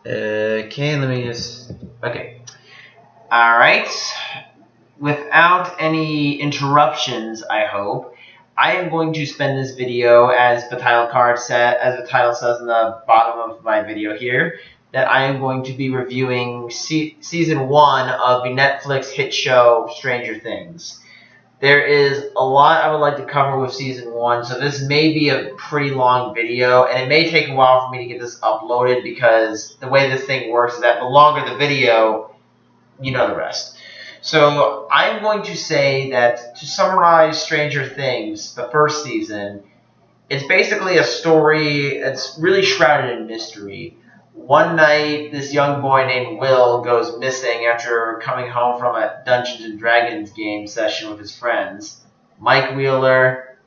Okay, let me just... Okay. Alright. Without any interruptions, I hope, I am going to spend this video, as the title says in the bottom of my video here, that I am going to be reviewing Season 1 of the Netflix hit show Stranger Things. There is a lot I would like to cover with Season 1, so this may be a pretty long video, and it may take a while for me to get this uploaded because the way this thing works is that the longer the video, you know the rest. So I'm going to say that, to summarize Stranger Things, the first season, it's basically a story that's really shrouded in mystery. One night, this young boy named Will goes missing after coming home from a Dungeons and Dragons game session with his friends. Mike Wheeler,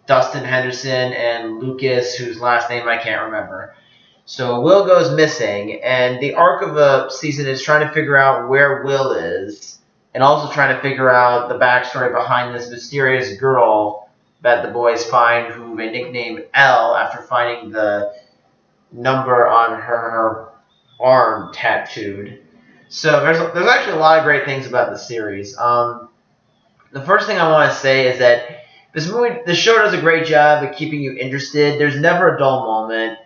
Dustin Henderson, and Lucas, whose last name I can't remember. So Will goes missing, and the arc of the season is trying to figure out where Will is, and also trying to figure out the backstory behind this mysterious girl that the boys find, who they nicknamed Elle after finding the number on her arm tattooed. So there's actually a lot of great things about the series. The first thing I want to say is that the show does a great job of keeping you interested. There's never a dull moment.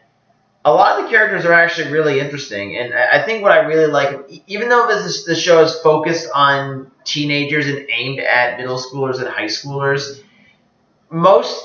A lot of the characters are actually really interesting, and I think what I really like, even though the show is focused on teenagers and aimed at middle schoolers and high schoolers,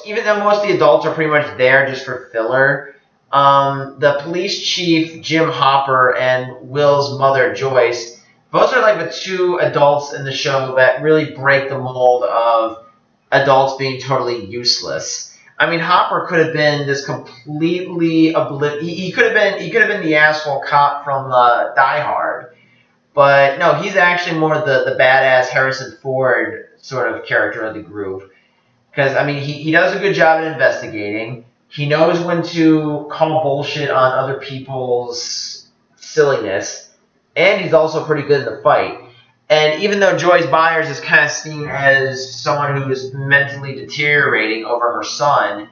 even though most of the adults are pretty much there just for filler, the police chief, Jim Hopper, and Will's mother, Joyce, those are like the two adults in the show that really break the mold of adults being totally useless. I mean, Hopper could have been this completely he could have been the asshole cop from Die Hard, but no, he's actually more the badass Harrison Ford sort of character of the group. Because, I mean, he does a good job at investigating. He knows when to call bullshit on other people's silliness. And he's also pretty good in the fight. And even though Joyce Byers is kind of seen as someone who is mentally deteriorating over her son,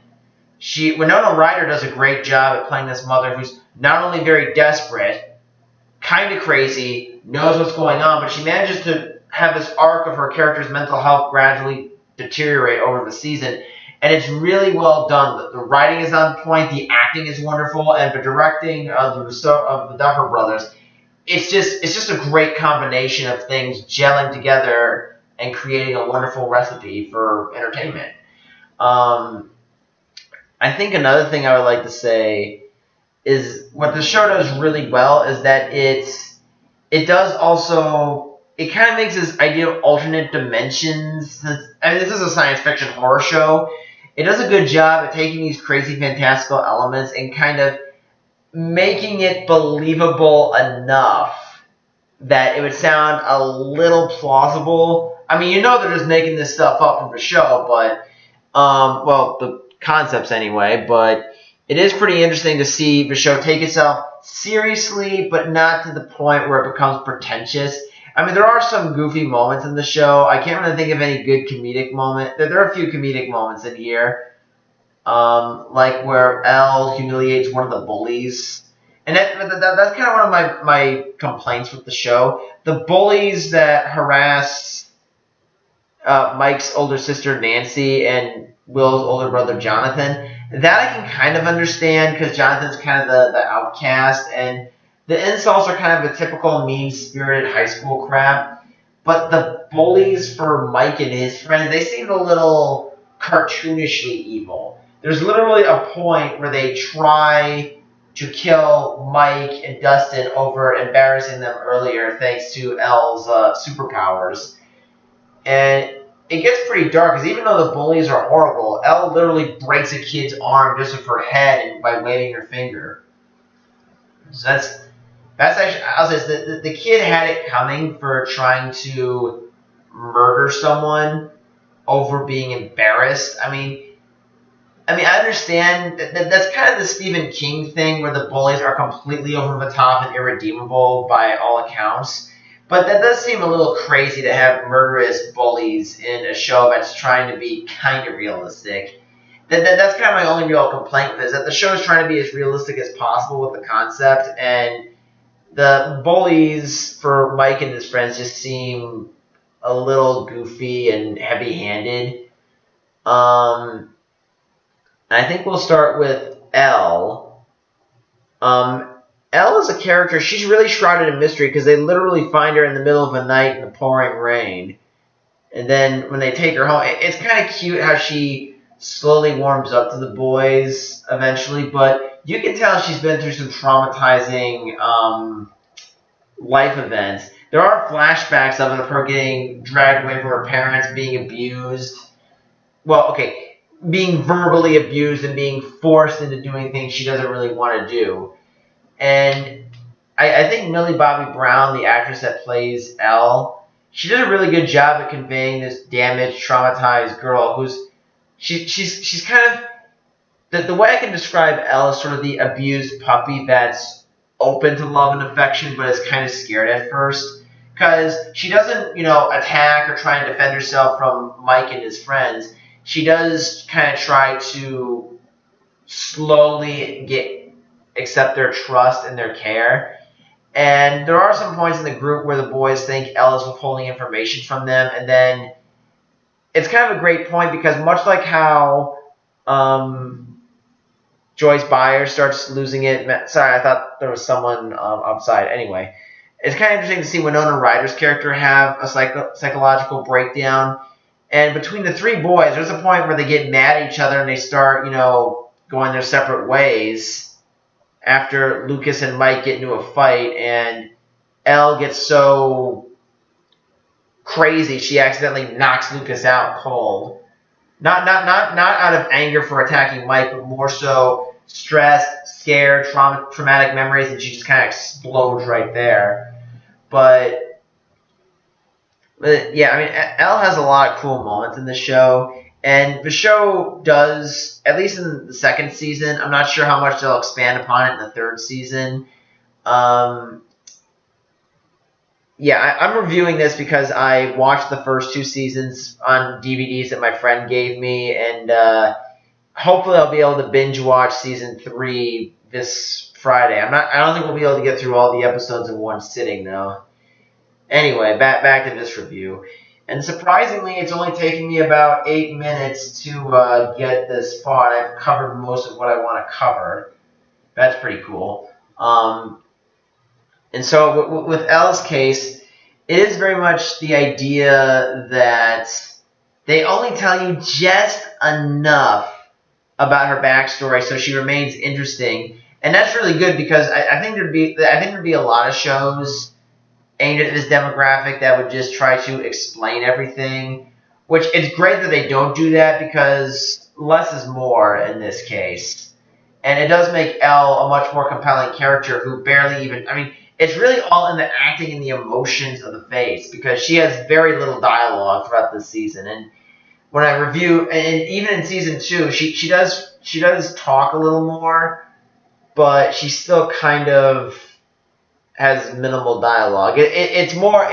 Winona Ryder does a great job at playing this mother who's not only very desperate, kind of crazy, knows what's going on, but she manages to have this arc of her character's mental health gradually deteriorate over the season, and it's really well done. The writing is on point, the acting is wonderful, and the directing of the Duffer Brothers, it's just a great combination of things gelling together and creating a wonderful recipe for entertainment. I think another thing I would like to say is what the show does really well is that it kind of makes this idea of alternate dimensions. I mean, this is a science fiction horror show. It does a good job at taking these crazy fantastical elements and kind of making it believable enough that it would sound a little plausible. I mean, you know they're just making this stuff up from the show, but well, the concepts anyway, but it is pretty interesting to see the show take itself seriously, but not to the point where it becomes pretentious. I mean, there are some goofy moments in the show. I can't really think of any good comedic moment. There are a few comedic moments in here, like where Elle humiliates one of the bullies. And that's kind of one of my complaints with the show. The bullies that harass Mike's older sister Nancy and Will's older brother Jonathan, that I can kind of understand because Jonathan's kind of the outcast, and the insults are kind of a typical mean-spirited high school crap. But the bullies for Mike and his friends, they seemed a little cartoonishly evil. There's literally a point where they try to kill Mike and Dustin over embarrassing them earlier thanks to Elle's superpowers. And it gets pretty dark because even though the bullies are horrible, Elle literally breaks a kid's arm just with her head by waving her finger. So that's actually, I'll say this, the kid had it coming for trying to murder someone over being embarrassed. I mean, I understand that's kind of the Stephen King thing where the bullies are completely over the top and irredeemable by all accounts. But that does seem a little crazy to have murderous bullies in a show that's trying to be kind of realistic. That's kind of my only real complaint with it, is that the show is trying to be as realistic as possible with the concept, and the bullies for Mike and his friends just seem a little goofy and heavy-handed. I think we'll start with Elle. Elle is a character, she's really shrouded in mystery because they literally find her in the middle of a night in the pouring rain. And then when they take her home, it's kind of cute how she slowly warms up to the boys eventually, but you can tell she's been through some traumatizing life events. There are flashbacks of her getting dragged away from her parents, being abused. Well, okay, being verbally abused and being forced into doing things she doesn't really want to do. And I think Millie Bobby Brown, the actress that plays Elle, she did a really good job at conveying this damaged, traumatized girl who's she's kind of the way I can describe Elle is sort of the abused puppy that's open to love and affection, but is kind of scared at first because she doesn't attack or try and defend herself from Mike and his friends. She does kind of try to slowly accept their trust and their care. And there are some points in the group where the boys think Elle is withholding information from them, and then it's kind of a great point because much like how Joyce Byers starts losing it. Sorry, I thought there was someone outside. Anyway, it's kind of interesting to see Winona Ryder's character have a psychological breakdown. And between the three boys, there's a point where they get mad at each other and they start, going their separate ways after Lucas and Mike get into a fight, and Elle gets so crazy she accidentally knocks Lucas out cold. Not out of anger for attacking Mike, but more so stressed, scared, traumatic memories, and she just kind of explodes right there. But yeah, I mean, Elle has a lot of cool moments in the show. And the show does, at least in the second season, I'm not sure how much they'll expand upon it in the third season. I'm reviewing this because I watched the first two seasons on DVDs that my friend gave me, and hopefully I'll be able to binge watch season 3 this Friday. I don't think we'll be able to get through all the episodes in one sitting, though. Anyway, back to this review. And surprisingly, it's only taken me about 8 minutes to get this far. I've covered most of what I want to cover. That's pretty cool. And so with Elle's case, it is very much the idea that they only tell you just enough about her backstory so she remains interesting. And that's really good because I think there'd be a lot of shows aimed at this demographic that would just try to explain everything, which it's great that they don't do that because less is more in this case. And it does make Elle a much more compelling character who barely even, it's really all in the acting and the emotions of the face because she has very little dialogue throughout this season. And when I review, and even in season 2, she does talk a little more, but she still kind of has minimal dialogue. It's more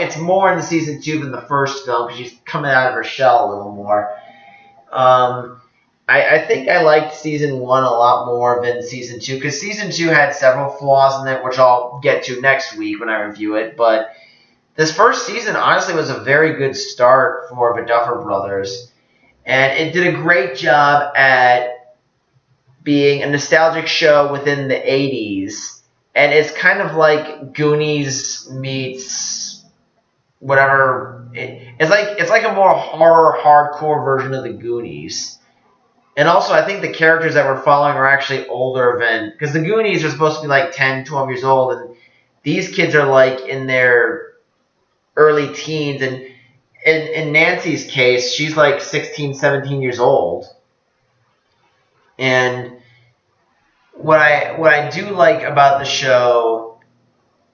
in the season 2 than the first film because she's coming out of her shell a little more. I think I liked season 1 a lot more than season 2 because season 2 had several flaws in it, which I'll get to next week when I review it. But this first season honestly was a very good start for the Duffer Brothers, and it did a great job at being a nostalgic show within the 80s. And it's kind of like Goonies meets whatever. It's like a more horror, hardcore version of the Goonies. And also, I think the characters that we're following are actually older than... Because the Goonies are supposed to be like 10, 12 years old, and these kids are like in their early teens. And in Nancy's case, she's like 16, 17 years old. And what I do like about the show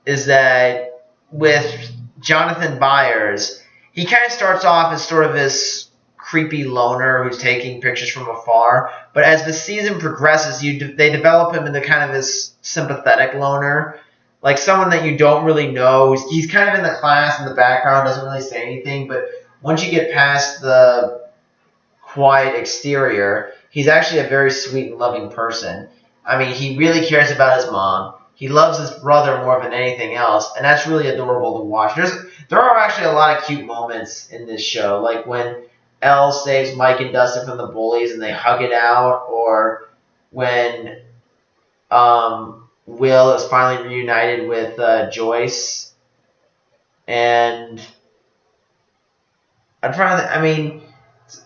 is that with Jonathan Byers, he kind of starts off as sort of this creepy loner who's taking pictures from afar, but as the season progresses, they develop him into kind of this sympathetic loner, like someone that you don't really know. He's kind of in the class in the background, doesn't really say anything, but once you get past the quiet exterior, he's actually a very sweet and loving person. He really cares about his mom. He loves his brother more than anything else, and that's really adorable to watch. There are actually a lot of cute moments in this show, like when Elle saves Mike and Dustin from the bullies and they hug it out, or when Will is finally reunited with Joyce, and I'm trying to. I mean,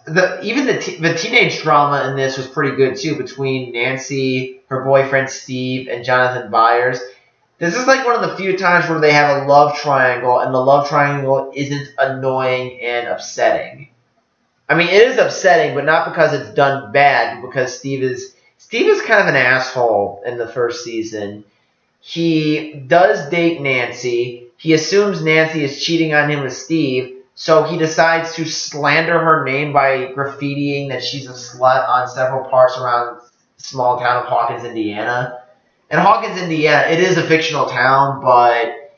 the teenage drama in this was pretty good too, between Nancy, her boyfriend Steve, and Jonathan Byers. This is like one of the few times where they have a love triangle, and the love triangle isn't annoying and upsetting. I mean, it is upsetting, but not because it's done bad, but because Steve is kind of an asshole in the first season. He does date Nancy. He assumes Nancy is cheating on him with Steve, so he decides to slander her name by graffitiing that she's a slut on several parts around the small town of Hawkins, Indiana. And Hawkins, Indiana, it is a fictional town, but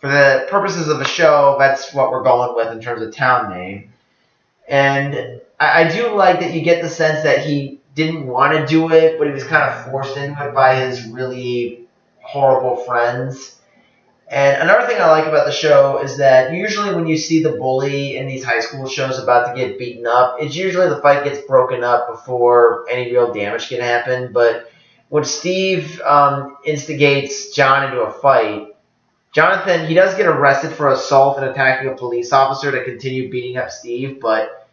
for the purposes of the show, that's what we're going with in terms of town name. And I do like that you get the sense that he didn't want to do it, but he was kind of forced into it by his really horrible friends. And another thing I like about the show is that usually when you see the bully in these high school shows about to get beaten up, it's usually the fight gets broken up before any real damage can happen. But when Steve instigates John into a fight, Jonathan, he does get arrested for assault and attacking a police officer to continue beating up Steve, but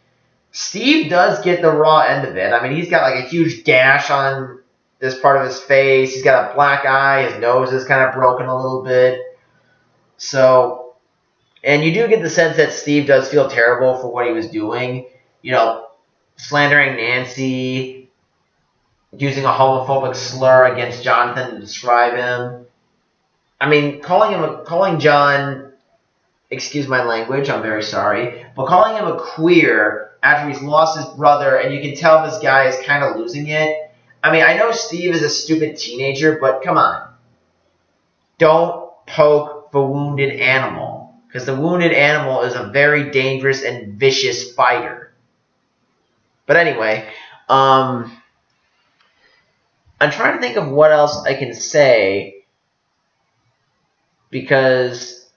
Steve does get the raw end of it. I mean, he's got like a huge gash on this part of his face. He's got a black eye. His nose is kind of broken a little bit. So, and you do get the sense that Steve does feel terrible for what he was doing. You know, slandering Nancy, using a homophobic slur against Jonathan to describe him. I mean, calling John, excuse my language, I'm very sorry, but calling him a queer after he's lost his brother, and you can tell this guy is kind of losing it. I mean, I know Steve is a stupid teenager, but come on. Don't poke the wounded animal, because the wounded animal is a very dangerous and vicious fighter. But anyway, I'm trying to think of what else I can say, because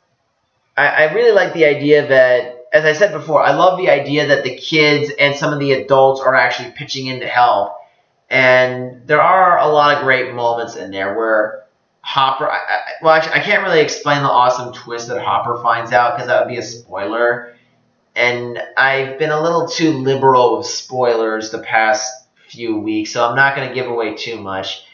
I really like the idea that, as I said before, I love the idea that the kids and some of the adults are actually pitching in to help. And there are a lot of great moments in there where Hopper, I can't really explain the awesome twist that Hopper finds out because that would be a spoiler. And I've been a little too liberal with spoilers the past few weeks, so I'm not going to give away too much.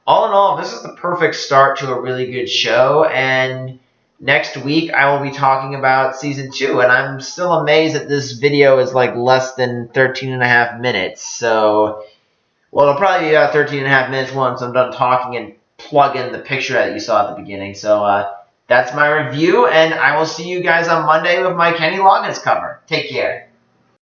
All in all, this is the perfect start to a really good show, and next week I will be talking about Season 2, and I'm still amazed that this video is like less than 13 and a half minutes, so, well, it'll probably be about 13 and a half minutes once I'm done talking and plug in the picture that you saw at the beginning. So that's my review, and I will see you guys on Monday with my Kenny Loggins cover. Take care.